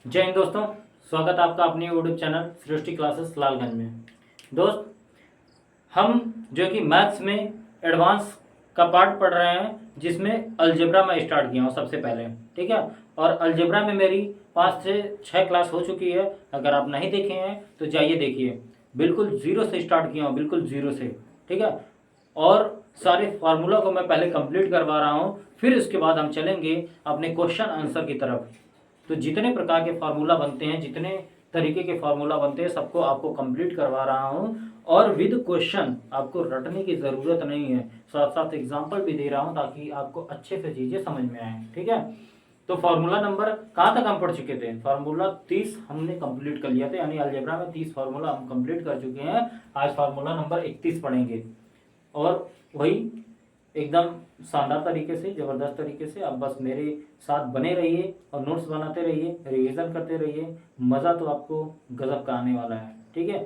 जय हिंद दोस्तों, स्वागत है आपका अपने यूट्यूब चैनल सृष्टि क्लासेस लालगंज में। दोस्त, हम जो कि मैथ्स में एडवांस का पार्ट पढ़ रहे हैं, जिसमें अलजेब्रा में स्टार्ट किया हूँ सबसे पहले। ठीक है, और अलजेब्रा में मेरी 5 से 6 क्लास हो चुकी है। अगर आप नहीं देखे हैं तो जाइए देखिए। बिल्कुल ज़ीरो से स्टार्ट किया हूँ, बिल्कुल ज़ीरो से। ठीक है, और सारे फार्मूला को मैं पहले कंप्लीट करवा रहा हूँ, फिर उसके बाद हम चलेंगे अपने क्वेश्चन आंसर की तरफ। तो जितने प्रकार के फार्मूला बनते हैं, जितने तरीके के फार्मूला बनते हैं, सबको आपको कंप्लीट करवा रहा हूं, और विद क्वेश्चन। आपको रटने की ज़रूरत नहीं है, साथ साथ एग्जाम्पल भी दे रहा हूं ताकि आपको अच्छे से चीज़ें समझ में आए। ठीक है, तो फार्मूला नंबर कहाँ तक हम पढ़ चुके थे? फार्मूला 30 हमने कंप्लीट कर लिया था, यानी अलजेब्रा में 30 फार्मूला हम कंप्लीट कर चुके हैं। आज फार्मूला नंबर 31 पढ़ेंगे, और वही एकदम शानदार तरीके से, ज़बरदस्त तरीके से। आप बस मेरे साथ बने रहिए और नोट्स बनाते रहिए, रिवीजन करते रहिए। मज़ा तो आपको गजब का आने वाला है। ठीक है,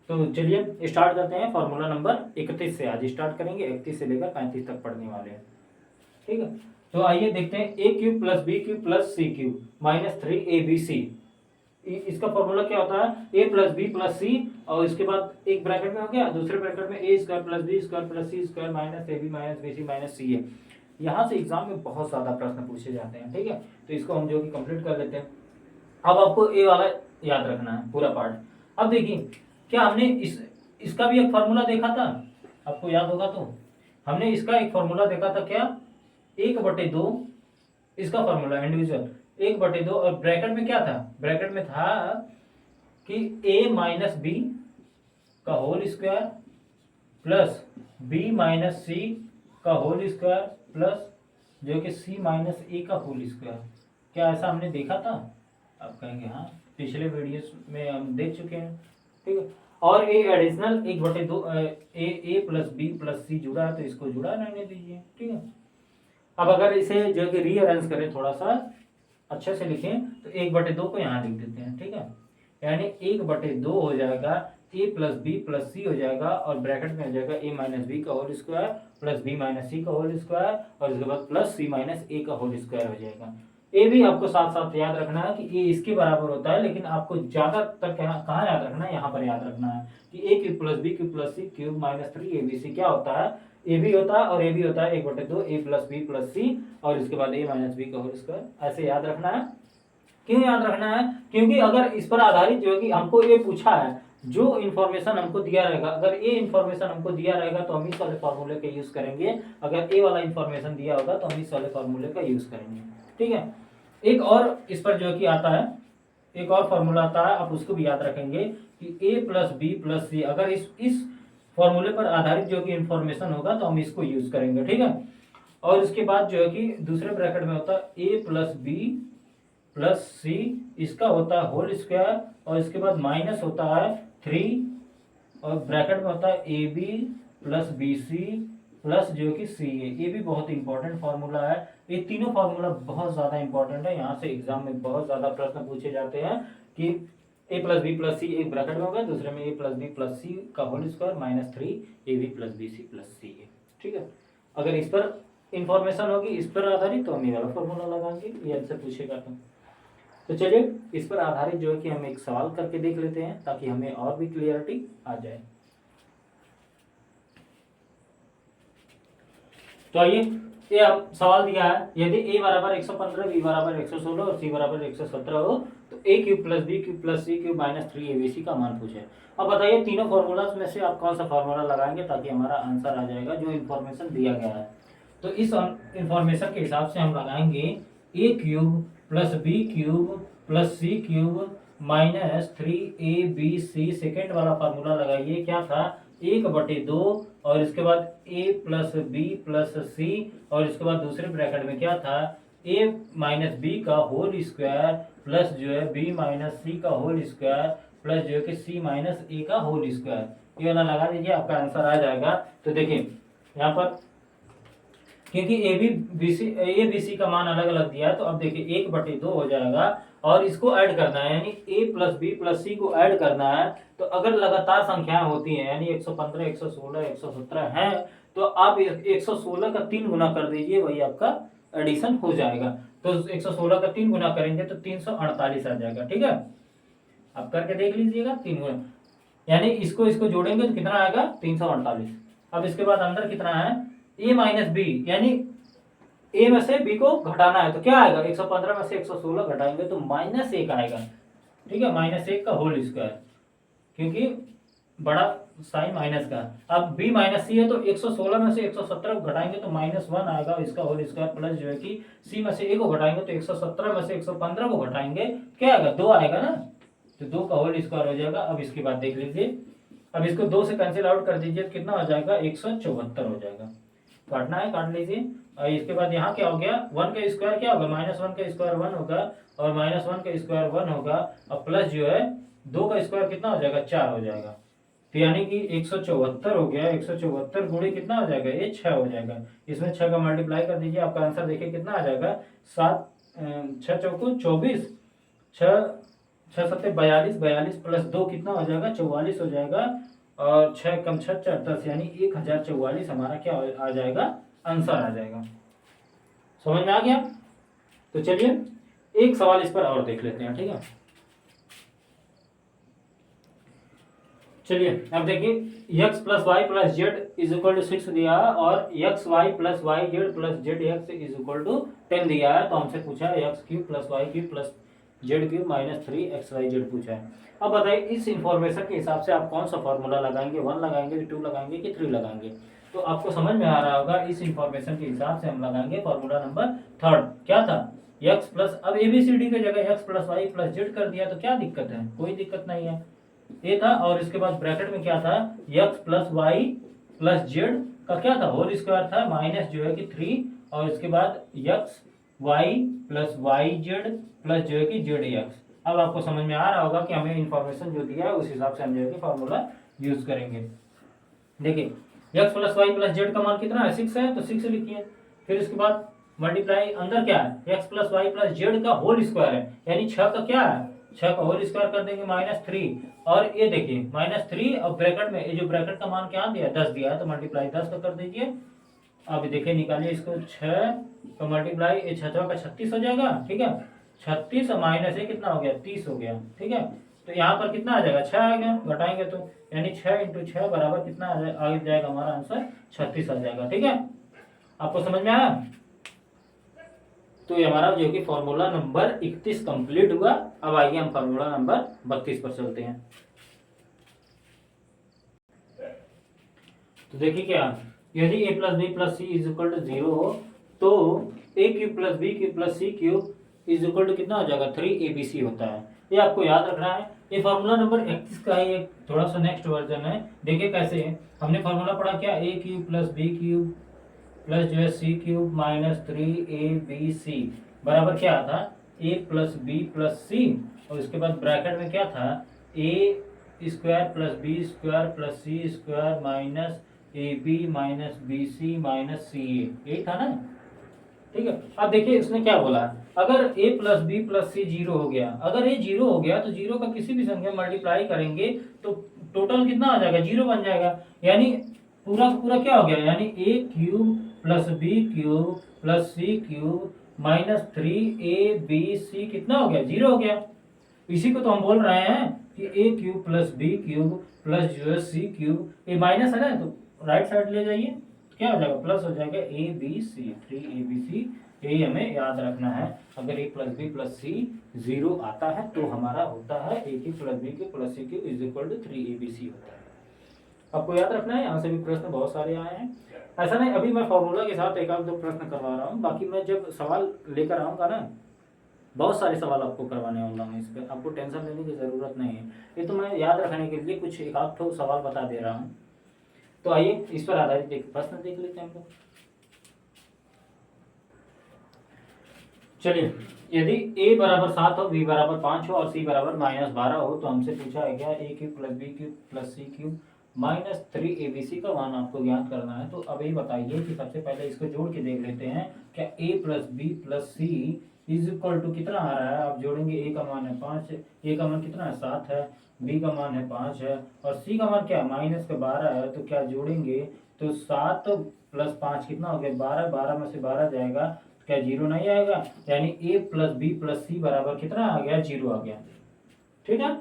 तो चलिए स्टार्ट करते हैं। फार्मूला नंबर 31 से आज स्टार्ट करेंगे, 31 से लेकर 35 तक पढ़ने वाले हैं। ठीक है, तो आइए देखते हैं। A cube plus B cube plus C cube minus 3abc, इसका फॉर्मूला क्या होता है? ए प्लस बी प्लस सी, और इसके बाद एक ब्रैकेट में हो गया, दूसरे ब्रैकेट में A square plus B square plus C square minus A B minus B C minus C A. यहाँ से एग्जाम में बहुत ज्यादा प्रश्न पूछे जाते हैं। ठीक है, तो इसको हम जो कि कंप्लीट कर लेते हैं। अब आपको ए वाला याद रखना है पूरा पार्ट। अब देखिए, क्या हमने इसका भी एक फॉर्मूला देखा था, आपको याद होगा तो। हमने इसका एक फॉर्मूला देखा था, क्या? 1/2 इसका फॉर्मूला इंडिविजुअल 1/2, और ब्रैकेट में क्या था? ब्रैकेट में था कि a माइनस बी का whole square plus b minus C का होल स्क्वायर प्लस जो कि c माइनस ए का होल स्क्वायर। क्या ऐसा हमने देखा था? आप कहेंगे हाँ, पिछले वीडियोस में हम देख चुके हैं। ठीक है, और a additional 1/2 A plus B plus C जुड़ा है, तो इसको जुड़ा रहने दीजिए। ठीक है, अब अगर इसे जो कि रीअरेंज करें, थोड़ा सा अच्छे से लिखें, तो 1/2 को यहाँ लिख देते हैं। ठीक है, यानी 1/2 हो जाएगा, A plus B plus C हो जाएगा, और ब्रैकेट में हो जाएगा ए माइनस बी का whole square plus B minus C का होल स्क्वायर, और इसके बाद प्लस सी माइनस ए का होल स्क्वायर हो जाएगा। ए भी आपको साथ साथ याद रखना है कि ए इसके बराबर होता है, लेकिन आपको ज्यादातर कहाँ याद रखना है? यहाँ पर याद रखना है कि A cube plus B cube plus C cube minus 3abc क्या होता है? ए भी होता है और ए भी होता है 1/2 ए प्लस बी प्लस सी, और इसके बाद ए माइनस बी का होल स्क्वायर। ऐसे याद रखना है। क्यों याद रखना है? क्योंकि अगर इस पर आधारित जो है कि हमको ये पूछा है, जो इन्फॉर्मेशन हमको दिया रहेगा, अगर ये इन्फॉर्मेशन हमको दिया रहेगा तो हम इस वाले फॉर्मूले का यूज करेंगे। अगर ए वाला इन्फॉर्मेशन दिया होगा तो हम इस वाले फॉर्मूले का यूज करेंगे। ठीक है, एक और इस पर जो है कि आता है, एक और फॉर्मूला आता है, आप उसको भी याद रखेंगे कि A plus B plus C, अगर इस फॉर्मूले पर आधारित जो कि इन्फॉर्मेशन होगा तो हम इसको यूज करेंगे। ठीक है, और इसके बाद जो है कि दूसरे ब्रैकेट में होता है ए प्लस बी प्लस सी, इसका होता है होल स्क्वायर, और इसके बाद माइनस होता है 3, और ब्रैकेट में होता है A B plus B C plus जो कि सी ए। ये भी बहुत इंपॉर्टेंट फार्मूला है। ये तीनों फार्मूला बहुत ज्यादा इंपॉर्टेंट है, यहाँ से एग्जाम में बहुत ज्यादा प्रश्न पूछे जाते हैं कि A plus B plus C एक ब्रैकेट में होगा, दूसरे में ए प्लस बी प्लस सी का whole square minus 3 A B plus B C plus C A. ठीक है, अगर इस पर इंफॉर्मेशन होगी, इस पर आधारित, तो हम ये वाला फॉर्मूला लगाएंगे, ये हमसे पूछेगा तो चलिए इस पर आधारित जो है कि हम एक सवाल करके देख लेते हैं, ताकि हमें और भी क्लियरिटी आ जाए। तो आइए, ये सवाल दिया है, यदि a बराबर 115, b बराबर 116 और c बराबर 117 हो, तो a cube plus B cube plus C cube minus 3abc का मान पूछे। अब बताइए, तीनों फॉर्मूलाज में से आप कौन सा फॉर्मूला लगाएंगे ताकि हमारा आंसर आ जाएगा जो इन्फॉर्मेशन दिया गया है। तो इस इन्फॉर्मेशन के हिसाब से हम लगाएंगे a cube plus B cube plus C cube minus 3abc। Second वाला फार्मूला लगाइए, क्या था? 1/2, और इसके बाद a प्लस बी प्लस सी, और इसके बाद दूसरे ब्रैकेट में क्या था? a माइनस बी का होल स्क्वायर प्लस जो है b माइनस सी का होल स्क्वायर प्लस जो है कि c माइनस a का होल स्क्वायर। ये वाला लगा दीजिए, आपका आंसर आ जाएगा। तो देखिए यहाँ पर, क्योंकि ए बी सी का मान अलग अलग दिया है, तो अब देखिए 1/2 हो जाएगा, और इसको ऐड करना है, यानी a plus B plus c को ऐड करना है। तो अगर लगातार संख्याएं होती हैं, यानी 115, 116, 117 हैं, तो आप 116 का 3 गुना कर दीजिए, वही आपका एडिशन हो जाएगा। तो 116 का 3 गुना करेंगे तो 348 आ जाएगा। ठीक है, आप करके देख लीजिएगा 3 गुना, यानी इसको इसको जोड़ेंगे तो कितना आएगा 348। अब इसके बाद अंदर कितना है a माइनस बी, यानी a में से b को घटाना है तो क्या आएगा 115 में से 116 घटाएंगे तो -1 आएगा। ठीक है, -1 का होल स्क्वायर, क्योंकि बड़ा साइन माइनस का। अब b माइनस सी है तो 116 में से 117 को घटाएंगे तो -1 आएगा इसका होल स्क्वायर, प्लस जो है कि c में से a को घटाएंगे तो 117 में से 115 को घटाएंगे क्या आएगा 2 आएगा ना, तो 2 का होल स्क्वायर हो जाएगा। अब इसके बाद देख लीजिए, अब इसको 2 से कैंसिल आउट कर दीजिए, कितना हो जाएगा 174 हो जाएगा। काटना है काट लीजिए। और इसके बाद यहाँ क्या हो गया 1 का स्क्वायर क्या होगा -1 का स्क्वायर 1 होगा, और -1 का स्क्वायर 1 होगा, और प्लस जो है 2 का स्क्वायर कितना हो जाएगा 4 हो जाएगा। तो यानी कि 174 हो गया, 174 गुणे कितना हो जाएगा ये 6 हो जाएगा। इसमें 6 का मल्टीप्लाई कर दीजिए, आपका आंसर देखिए कितना आ जाएगा 7 6 चौको 24, 6 6 7 42, 42 प्लस 2 कितना हो जाएगा 44 हो जाएगा, और 6 कम 6 4 10, यानी 1044 हमारा क्या आ जाएगा आंसर आ जाएगा। समझ में आ गया? तो चलिए एक सवाल इस पर और देख लेते हैं। ठीक है, चलिए अब देखिए x plus y plus z is equal to 6 दिया है, और x y plus y z plus z x is equal to 10 दिया है। तो हमसे पूछा है x cube plus y cube plus z cube minus 3 x y z पूछा है। अब बताइए इस इंफॉर्मेशन के हिसाब से आप कौन सा फॉर्मूला लगाएंगे, 1 लगाएंगे, 2 लगाएंगे कि 3 लगाएंगे। तो आपको समझ में आ रहा होगा, इस इंफॉर्मेशन के हिसाब से हम लगाएंगे फॉर्मूला नंबर 3। क्या था एक्स प्लस, अब एबीसीडी की जगह x plus y plus z कर दिया तो क्या दिक्कत है, कोई दिक्कत नहीं है। ये था, और इसके बाद ब्रैकेट में क्या था x plus y plus z का क्या था होल स्क्वायर था, माइनस जो है कि 3, और इसके बाद x y plus y z plus जो है कि जेड एक्स। अब आपको समझ में आ रहा होगा कि हमें इंफॉर्मेशन जो दिया है उस हिसाब से हम जो है कि फॉर्मूला यूज करेंगे। देखिए x plus y plus z का मान कितना है 6 है, तो 6 लिखिए। फिर इसके बाद मल्टीप्लाई, अंदर क्या है x plus y plus z का होल स्क्वायर है, यानी 6 का क्या है 6 का होल स्क्वायर कर देंगे -3, और ये देखिए -3, और ब्रैकेट में ये जो ब्रैकेट का मान क्या दिया 10 दिया है, तो मल्टीप्लाई 10 का कर दीजिए। अब देखिए निकालिए इसको, 6 का मल्टीप्लाई 6 का 36 हो जाएगा। ठीक है, 36 और माइनस ये कितना हो गया 30 हो गया। ठीक है, तो यहाँ पर कितना आ जाएगा 6 आएगा, घटाएंगे तो यानी 6 × 6 बराबर कितना आ जाएगा हमारा आंसर 36 आ जाएगा। ठीक है, आपको समझ में आया? तो ये हमारा जो कि फॉर्मूला नंबर 31 कंप्लीट हुआ। अब आइए हम फॉर्मूला नंबर 32 पर चलते हैं। तो देखिए क्या, यदि a plus B plus c is equal to 0 हो तो a cube plus B cube plus C cube is equal to कितना हो जाएगा 3abc होता है। ये आपको याद रखना है। ये फॉर्मूला नंबर 31 का ही एक थोड़ा सा नेक्स्ट वर्जन है। देखिए कैसे है, हमने फॉर्मूला पढ़ा क्या, a cube plus B cube plus जो है सी क्यूब माइनस 3abc बराबर क्या था a प्लस बी प्लस सी, और उसके बाद ब्रैकेट में क्या था a square plus B square plus C square minus ab minus bc minus ca, यही था ना। ठीक है, अब देखिए इसने क्या बोला, अगर a plus B plus c 0 हो गया, अगर ये 0 हो गया तो 0 का किसी भी संख्या मल्टीप्लाई करेंगे तो टोटल कितना आ जाएगा 0 बन जाएगा, यानी पूरा पूरा क्या हो गया, यानी a cube plus B cube plus C cube minus 3abc कितना हो गया 0 हो गया। इसी को तो हम बोल रहे हैं कि a cube plus B cube plus जो है सी क्यूब, ये माइनस है ना तो राइट साइड ले जाइए, क्या हो जाएगा प्लस हो जाएगा abc 3abc। यही हमें याद रखना है, अगर a plus B plus c 0 आता है तो हमारा होता है a cube plus B cube plus C cube is equal to 3abc होता है। आपको याद रखना है, यहाँ से भी प्रश्न बहुत सारे आए हैं। ऐसा नहीं अभी मैं फॉर्मूला के साथ एक आध दो प्रश्न करवा रहा हूँ, बाकी मैं जब सवाल लेकर आऊँगा ना बहुत सारे सवाल आपको करवाने वाला हूँ, इस पर आपको टेंशन लेने की ज़रूरत नहीं है। ये तो मैं याद रखने के लिए कुछ एक आध सवाल बता दे रहा हूँ। तो आइए इस पर आधारित एक प्रश्न देख लेते हैं हम लोग। चलिए, यदि a बराबर 7 हो, b बराबर 5 हो और c बराबर -12 हो तो हमसे पूछा है क्या a cube plus B cube plus C cube minus 3abc का मान आपको ज्ञात करना है। तो अब ये बताइए कि सबसे पहले इसको जोड़ के देख लेते हैं, क्या a plus B plus c is equal to कितना आ रहा है, आप जोड़ेंगे a का मान है 5, a का मान कितना है 7 है, b का मान है 5 है और c का मान क्या -12 है। तो क्या जोड़ेंगे तो 7 प्लस 5 कितना हो गया 12, 12 में से 12 जाएगा, क्या जीरो नहीं आएगा, यानी a प्लस बी प्लस सी बराबर कितना आ गया, जीरो आ गया। ठीक है,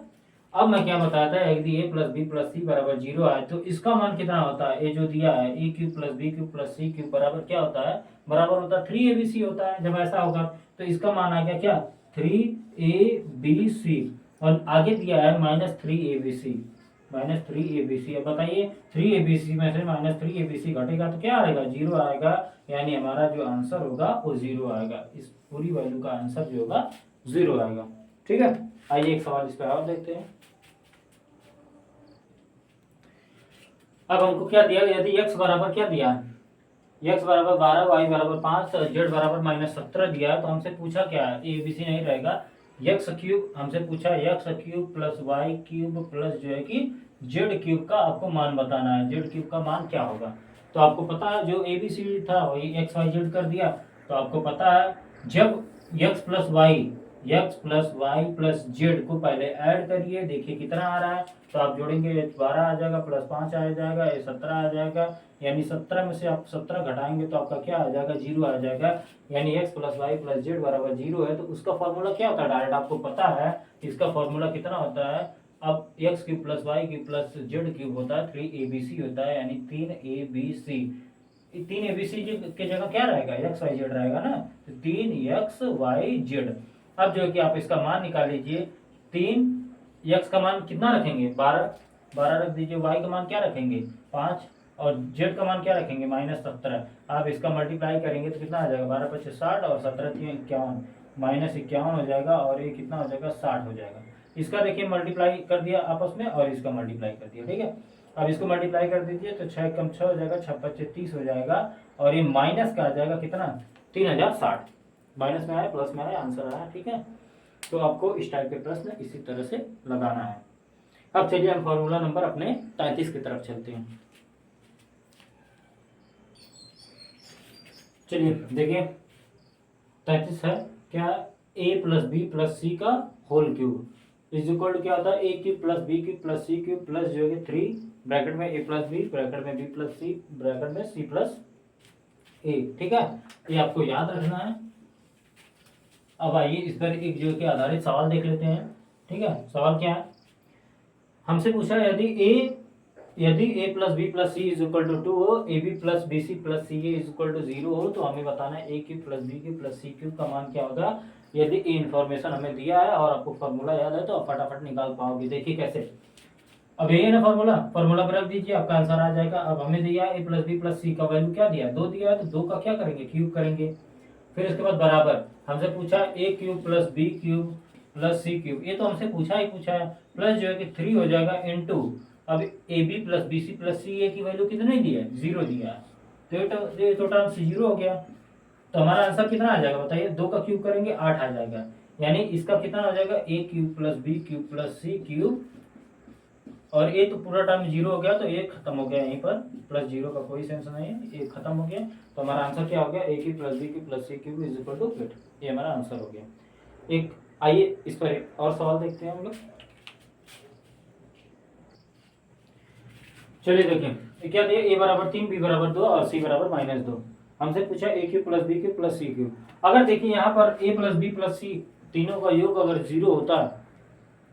अब मैं क्या बताया था, यदि a प्लस बी प्लस सी बराबर जीरो आए तो इसका मान कितना होता है, a जो दिया है a cube plus B cube plus C cube बराबर क्या होता है, बराबर होता है 3abc होता है। जब ऐसा होगा तो इसका मान आ गया क्या, 3abc, और आगे दिया है -3abc, -3abc। अब बताइए 3abc में से -3abc घटेगा तो क्या आएगा, जीरो आएगा, यानी हमारा जो आंसर होगा वो जीरो आएगा। इस पूरी वैल्यू का आंसर जो होगा जीरो आएगा। ठीक है, आइए एक सवाल इस पर और देखते हैं। अब हमको क्या दिया, यदि x बराबर क्या दिया है, x बराबर 12, y बराबर 5, z बराबर -17 दिया है, तो हमसे पूछा क्या है, ए बी सी नहीं रहेगा, x क्यूब हमसे पूछा, x cube plus y cube plus जो है कि z क्यूब का आपको मान बताना है, z क्यूब का मान क्या होगा। तो आपको पता है जो ए बी सी था वही x y z कर दिया, तो आपको पता है जब x plus y plus z को पहले ऐड करिए, देखिए कितना आ रहा है, तो आप जोड़ेंगे 12 आ जाएगा, प्लस 5 आ जाएगा, ये 17 आ जाएगा, यानी 17 में से आप 17 घटाएंगे तो आपका क्या आ जाएगा, जीरो आ जाएगा, यानी x plus y plus z बराबर जीरो है। तो उसका फॉर्मूला क्या होता है, डायरेक्ट आपको पता है इसका फॉर्मूला कितना होता है, अब x cube plus y cube plus z cube होता है 3abc होता है, यानी 3abc, 3abc के जगह क्या रहेगा, एक्स वाई जेड रहेगा ना, तो 3xyz। अब जो है कि आप इसका मान निकाल लीजिए, 3x का मान कितना रखेंगे, 12 रख दीजिए, y का मान क्या रखेंगे 5, और z का मान क्या रखेंगे -17। आप इसका मल्टीप्लाई करेंगे तो कितना आ जाएगा, 12 × 5 = 60 और 17 × 3 = 51, -51 हो जाएगा, और ये कितना हो जाएगा 60 हो जाएगा। इसका देखिए मल्टीप्लाई कर दिया आपस में, और इसका मल्टीप्लाई कर दिया। ठीक है, अब इसको मल्टीप्लाई कर दीजिए तो 6 कम 6 हो जाएगा, 6 × 5 = 30 हो जाएगा, और ये माइनस का आ जाएगा कितना, 3060, माइनस में आया प्लस में आया, आंसर आया। ठीक है, तो आपको इस टाइप के प्रश्न इसी तरह से लगाना है। अब चलिए हम फॉर्मूला नंबर अपने 33 की तरफ चलते हैं। चलिए देखिए 33 है क्या, a प्लस बी प्लस सी का whole cube is equal to क्या होता है, a cube plus B cube plus C cube plus जो है 3 ब्रैकेट में a प्लस बी ब्रैकेट में b प्लस सी ब्रैकेट में c प्लस a। ठीक है, ये आपको याद रखना है। अब आइए इस पर एक जो के आधारित सवाल देख लेते हैं। ठीक है, सवाल क्या है, हमसे पूछा यदि a plus B plus c is equal to 2 हो, a B plus B C plus C a is equal to 0 हो, तो हमें बताना है a cube plus B cube plus C cube का मान क्या होगा। यदि ये इन्फॉर्मेशन हमें दिया है और आपको फॉर्मूला याद है तो आप फटाफट निकाल पाओगे। देखिए कैसे, अब यही है ना फॉर्मूला, फॉर्मूला पर रख दीजिए, आपका आंसर आ जाएगा। अब हमें दिया है a प्लस बी प्लस सी का वैल्यू क्या दिया है, 2 दिया है, तो 2 का क्या करेंगे, क्यूब करेंगे। फिर इसके बाद बराबर, हमसे पूछा a cube plus B cube plus C cube, ये तो हमसे पूछा है, प्लस जो है कि 3 हो जाएगा इनटू, अब A B plus B C plus C A की वैल्यू कितनी दी है, 0 दिया है, तो ये तो टर्म से 0 हो गया, तो हमारा आंसर कितना आ जाएगा बताइए, 2 का क्यूब करेंगे 8 आ जाएगा, यानी इसका कितना हो जाएगा, a cube plus B cube plus C cube, और ये तो पूरा टर्म 0 हो गया, तो ये खत्म हो गया यहीं पर, प्लस 0 का कोई सेंस नहीं है, ये खत्म हो गया, तो हमारा आंसर क्या हो गया, a cube plus B cube plus C cube is equal to 8, ये हमारा आंसर हो गया। एक आइए इस पर एक और सवाल देखते हैं हम लोग। चलिए देखिए क्या दिया, a बराबर 3 b बराबर 2 और c बराबर -2। हमसे पूछा a cube plus B cube plus C cube. अगर देखिए यहाँ पर a plus B plus c तीनों का योग अगर 0 होता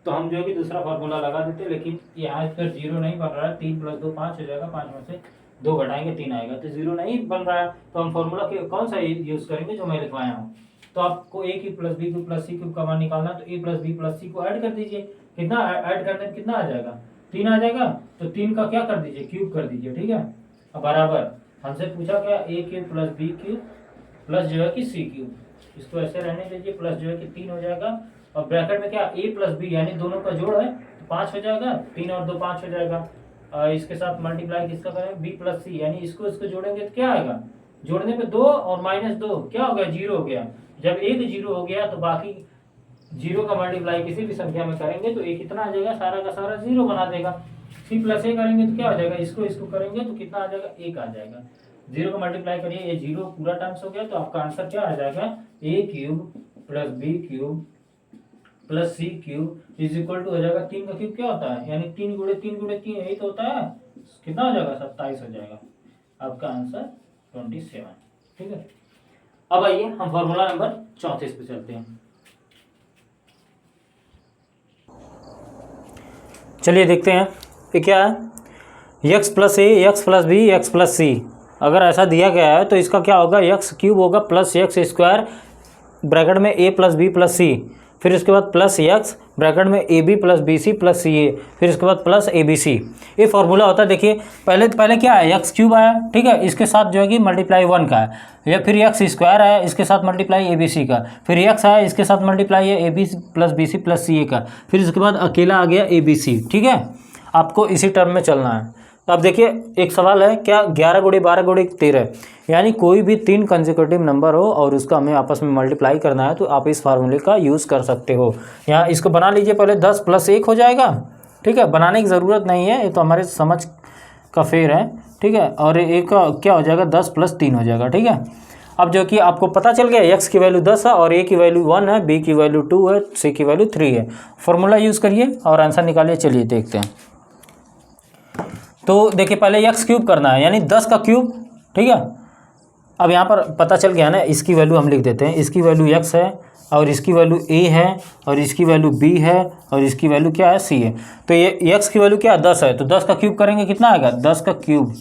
तो हम जो है कि दूसरा फार्मूला लगा देते, लेकिन यहाँ पर 0 नहीं बन रहा है, 3 + 2 5 हो जाएगा, 5 में से 2 घटाएंगे 3 आएगा, तो 0 नहीं बन रहा है, तो हम फार्मूला कौन सा यूज करेंगे जो मैं लिखवाया हूँ। तो आपको a cube plus B cube plus C cube का मान निकालना है, तो a plus B plus c को ऐड कर दीजिए, कितना ऐड करने में कितना आ जाएगा, 3 आ जाएगा, तो 3 का क्या कर दीजिए, क्यूब कर दीजिए। ठीक है, अब बराबर हमसे पूछा क्या, a cube plus B cube plus जो है कि सी क्यूब, इसको ऐसे रहने दीजिए, प्लस जो है कि 3 हो जाएगा, और ब्रैकेट में क्या a प्लस बी यानी दोनों का जोड़ है तो 5 हो जाएगा, 3 और 2 5 हो जाएगा, इसके साथ मल्टीप्लाई किसका करें, b प्लस सी, यानी इसको जोड़ेंगे तो क्या आएगा, जोड़ने पे 2 और -2 क्या हो गया, 0 हो गया। जब एक 0 हो गया तो बाकी 0 का मल्टीप्लाई किसी भी संख्या में करेंगे तो एक कितना आ जाएगा, सारा का सारा 0 बना देगा। c प्लस a करेंगे तो क्या हो जाएगा, इसको करेंगे तो कितना आ जाएगा, 1 आ जाएगा। 0 का मल्टीप्लाई करिए, ये 0 पूरा टर्म्स हो गया, तो आपका आंसर क्या आ जाएगा, a cube plus B cube plus C cube is equal to हो जाएगा, 3 का क्यूब क्या होता है, यानी 3 × 3 × 3 यही तो होता है, कितना हो जाएगा, 27 हो जाएगा। आपका आंसर 27। ठीक है, अब आइए हम फॉर्मूला नंबर 34 पे चलते हैं। चलिए देखते हैं ये क्या है। X plus A x plus B x plus C, अगर ऐसा दिया गया है तो इसका क्या होगा, एक्स क्यूब होगा प्लस एक्स स्क्वायर ब्रैकेट में A plus B plus C, फिर इसके बाद प्लस एक्स ब्रैकेट में A B plus B C plus C A, फिर इसके बाद प्लस ए बी सी। ये फॉर्मूला होता है। देखिए पहले क्या है, एक्स क्यूब आया, ठीक है, इसके साथ जो है कि मल्टीप्लाई 1 का है, या फिर एक्स स्क्वायर आया, इसके साथ मल्टीप्लाई ए बी सी का, फिर एक्स आया, इसके साथ मल्टीप्लाई है A B plus B C plus C A का, फिर इसके बाद अकेला आ गया ए बी सी। ठीक है, आपको इसी टर्म में चलना है। अब देखिए एक सवाल है, क्या 11 गुणे 12 गुणे 13, यानी कोई भी 3 कंसेक्यूटिव नंबर हो और उसका हमें आपस में मल्टीप्लाई करना है तो आप इस फार्मूले का यूज़ कर सकते हो। यहाँ इसको बना लीजिए, पहले 10 प्लस 1 हो जाएगा। ठीक है, बनाने की ज़रूरत नहीं है, ये तो हमारे समझ का फेर है। ठीक है, और एक का क्या हो जाएगा, 10 प्लस 3 हो जाएगा। ठीक है, अब जो कि आपको पता चल गया एक्स की वैल्यू 10 है और ए की वैल्यू 1 है, बी की वैल्यू 2 है, सी की वैल्यू 3 है। फॉर्मूला यूज़ करिए और आंसर निकालिए। चलिए देखते हैं। तो देखिए पहले एक्स क्यूब करना है, यानी 10 का क्यूब। ठीक है, अब यहाँ पर पता चल गया ना, इसकी वैल्यू हम लिख देते हैं। इसकी वैल्यू एक्स है और इसकी वैल्यू ए है और इसकी वैल्यू बी है और इसकी वैल्यू क्या है, सी है। तो ये एक्स की वैल्यू क्या है, 10 है, तो 10 का क्यूब करेंगे कितना आएगा, 10 का क्यूब।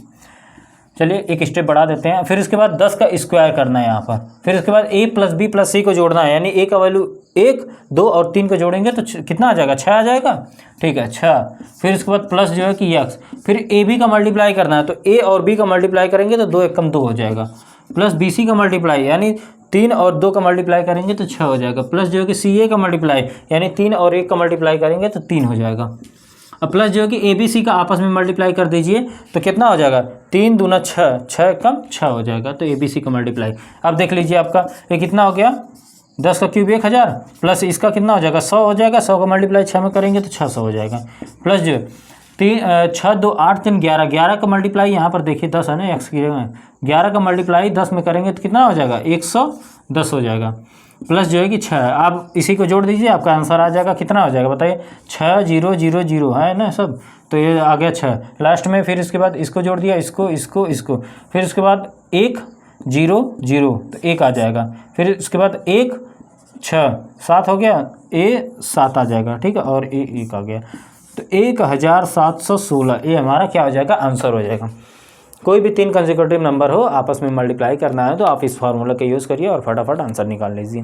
चलिए एक स्टेप बढ़ा देते हैं। फिर इसके बाद 10 का स्क्वायर करना है यहाँ पर। फिर इसके बाद ए प्लस बी प्लस सी को जोड़ना है, यानी ए का वैल्यू 1 2 और 3 को जोड़ेंगे तो कितना आ जाएगा, 6 आ जाएगा। ठीक है, 6। फिर इसके बाद प्लस जो है कि एक्स, फिर ए बी का मल्टीप्लाई करना है, तो ए और बी का मल्टीप्लाई करेंगे तो 2 एकम 2 हो जाएगा। प्लस बी सी का मल्टीप्लाई, यानी 3 और 2 का मल्टीप्लाई करेंगे तो 6 हो जाएगा। प्लस जो है कि सी ए का मल्टीप्लाई, यानी 3 और 1 का मल्टीप्लाई करेंगे तो 3 हो जाएगा। अब प्लस जो है कि ए बी सी का आपस में मल्टीप्लाई कर दीजिए तो कितना हो जाएगा, 3 दूना 6, 6 कम 6 हो जाएगा। तो ए बी सी का मल्टीप्लाई अब देख लीजिए, आपका ये कितना हो गया, 10 का क्यूब 1000 प्लस इसका कितना हो जाएगा, 100 हो जाएगा। 100 का मल्टीप्लाई 6 में करेंगे तो 600 हो जाएगा। प्लस जो 6 2 8 3 11, 11 का मल्टीप्लाई यहाँ पर देखिए 10 है ना, एक्स की 11 का मल्टीप्लाई 10 में करेंगे तो कितना हो जाएगा, 110 हो जाएगा। प्लस जो है कि 6, आप इसी को जोड़ दीजिए, आपका आंसर आ जाएगा। कितना हो जाएगा बताइए, 6 0 0 0 है ना सब, तो ये आ गया 6 लास्ट में। फिर इसके बाद इसको जोड़ दिया, इसको, फिर इसके बाद 1 0 0 तो 1 आ जाएगा। फिर इसके बाद 1 6 7 हो गया, ए 7 आ जाएगा। ठीक है, और ए 1 आ गया, तो 1716 ये हमारा क्या हो जाएगा, आंसर हो जाएगा। कोई भी 3 कंसेक्यूटिव नंबर हो, आपस में मल्टीप्लाई करना है तो आप इस फार्मूला का यूज़ करिए और फटाफट आंसर निकाल लीजिए।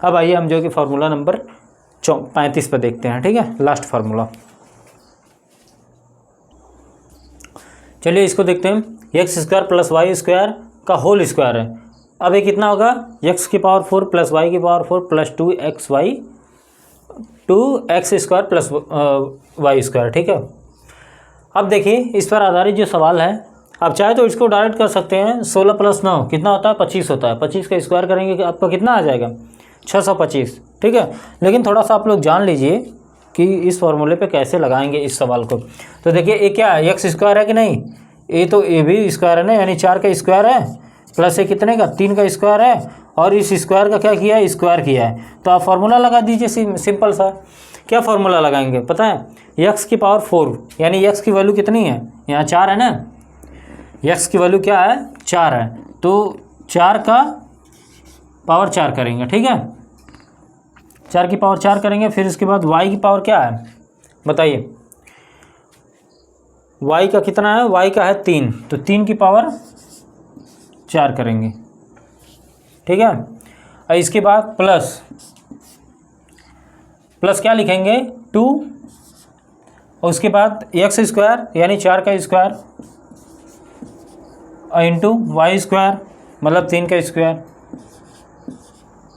अब आइए हम जो कि फार्मूला नंबर 35 पर देखते हैं। ठीक है, लास्ट फार्मूला। चलिए इसको देखते हैं। X square plus y square का होल स्क्वायर है। अब ये कितना होगा, एक्स की पावर 4 प्लस वाई की power 4 plus 2x square plus y square. ठीक है, अब देखिए इस पर आधारित जो सवाल है, आप चाहे तो इसको डायरेक्ट कर सकते हैं। 16 प्लस 9 कितना होता है, 25 होता है। 25 का स्क्वायर करेंगे कि आपका कितना आ जाएगा, 625। ठीक है, लेकिन थोड़ा सा आप लोग जान लीजिए कि इस फॉर्मूले पे कैसे लगाएंगे इस सवाल को। तो देखिए ये क्या है, एक्स स्क्वायर है कि नहीं, ये तो ए भी स्क्वायर है ना, यानी 4 का स्क्वायर है, प्लस ये कितने का, 3 का स्क्वायर है, और इस स्क्वायर का क्या किया है, स्क्वायर किया है। तो आप फार्मूला लगा दीजिए, सिंपल सा। क्या फार्मूला लगाएंगे पता है, एक्स की पावर 4, यानी एक्स की वैल्यू कितनी है, यहाँ 4 है ना, एक्स की वैल्यू क्या है, 4 है, तो 4 का पावर 4 करेंगे। ठीक है, 4 की पावर 4 करेंगे। फिर इसके बाद y की पावर क्या है बताइए, y का कितना है, y का है 3, तो 3 की पावर 4 करेंगे। ठीक है, और इसके बाद प्लस क्या लिखेंगे, 2, और उसके बाद एक्स स्क्वायर यानी 4 का स्क्वायर इंटू वाई स्क्वायर मतलब 3 का स्क्वायर।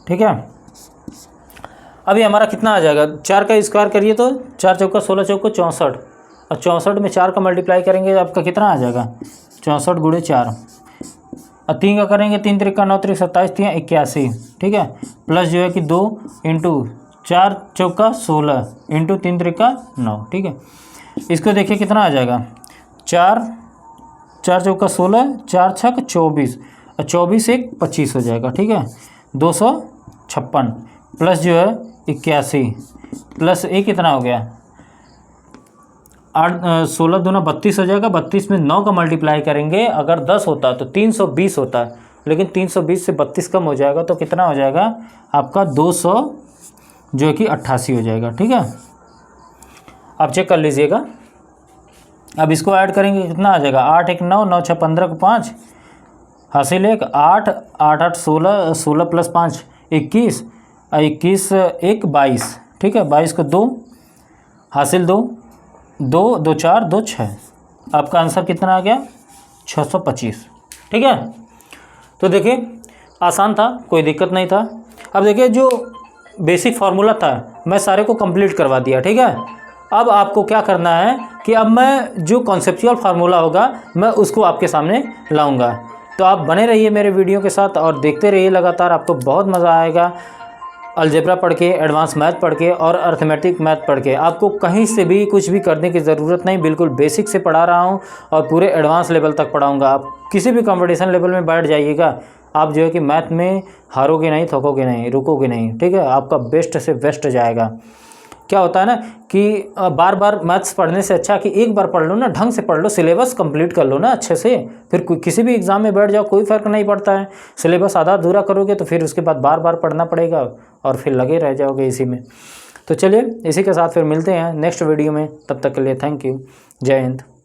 ठीक है, अभी हमारा कितना आ जाएगा, 4 का स्क्वायर करिए तो 4 चौका 16 चौका 64, और 64 में 4 का मल्टीप्लाई करेंगे तो आपका कितना आ जाएगा, 64 गुणे 4, और 3 का करेंगे 3 त्रिका 9 त्रिक 27 3 81। ठीक है, प्लस जो है कि 2 इंटू 4 चौका 16 इंटू 3 त्रिका 9। ठीक है, इसको देखिए कितना आ जाएगा, 4 चौका 16, 4 छक 24, और 24 1 25 हो जाएगा। ठीक है, 256 प्लस जो है 81, प्लस ए कितना हो गया, 16 दूना 32 हो जाएगा। 32 में 9 का मल्टीप्लाई करेंगे, अगर 10 होता तो 320 होता है, लेकिन 320 से 32 कम हो जाएगा तो कितना हो जाएगा आपका 200 जो कि 88 हो जाएगा। ठीक है, आप चेक कर लीजिएगा। अब इसको ऐड करेंगे कितना आ जाएगा, 8 1 9 9 6 15 को 5 हासिल 1 8 8 8 16 16 प्लस 5 21 21 1 22। ठीक है, 22 को 2 हासिल 2 2 2 4 2 6। आपका आंसर कितना आ गया 625। ठीक है, तो देखिए आसान था, कोई दिक्कत नहीं था। अब देखिए जो बेसिक फार्मूला था मैं सारे को कंप्लीट करवा दिया। ठीक है, अब आपको क्या करना है कि अब मैं जो कॉन्सेप्चुअल फार्मूला होगा मैं उसको आपके सामने लाऊंगा। तो आप बने रहिए मेरे वीडियो के साथ और देखते रहिए लगातार, आपको बहुत मज़ा आएगा। अलजेब्रा पढ़ के, एडवांस मैथ पढ़ के और अर्थमेटिक मैथ पढ़ के आपको कहीं से भी कुछ भी करने की ज़रूरत नहीं, बिल्कुल बेसिक से पढ़ा रहा हूँ और पूरे एडवांस लेवल तक पढ़ाऊँगा। आप किसी भी कंपटीशन लेवल में बैठ जाइएगा, आप जो है कि मैथ में हारोगे नहीं, थकोगे नहीं, रुकोगे नहीं। ठीक है, आपका बेस्ट से बेस्ट जाएगा। क्या होता है ना कि बार बार मैथ्स पढ़ने से अच्छा कि एक बार पढ़ लो ना, ढंग से पढ़ लो, सिलेबस कंप्लीट कर लो ना अच्छे से, फिर किसी भी एग्ज़ाम में बैठ जाओ, कोई फ़र्क नहीं पड़ता है। सिलेबस आधा अधूरा करोगे तो फिर उसके बाद बार बार पढ़ना पड़ेगा और फिर लगे रह जाओगे इसी में। तो चलिए इसी के साथ फिर मिलते हैं नेक्स्ट वीडियो में, तब तक के लिए थैंक यू, जय हिंद।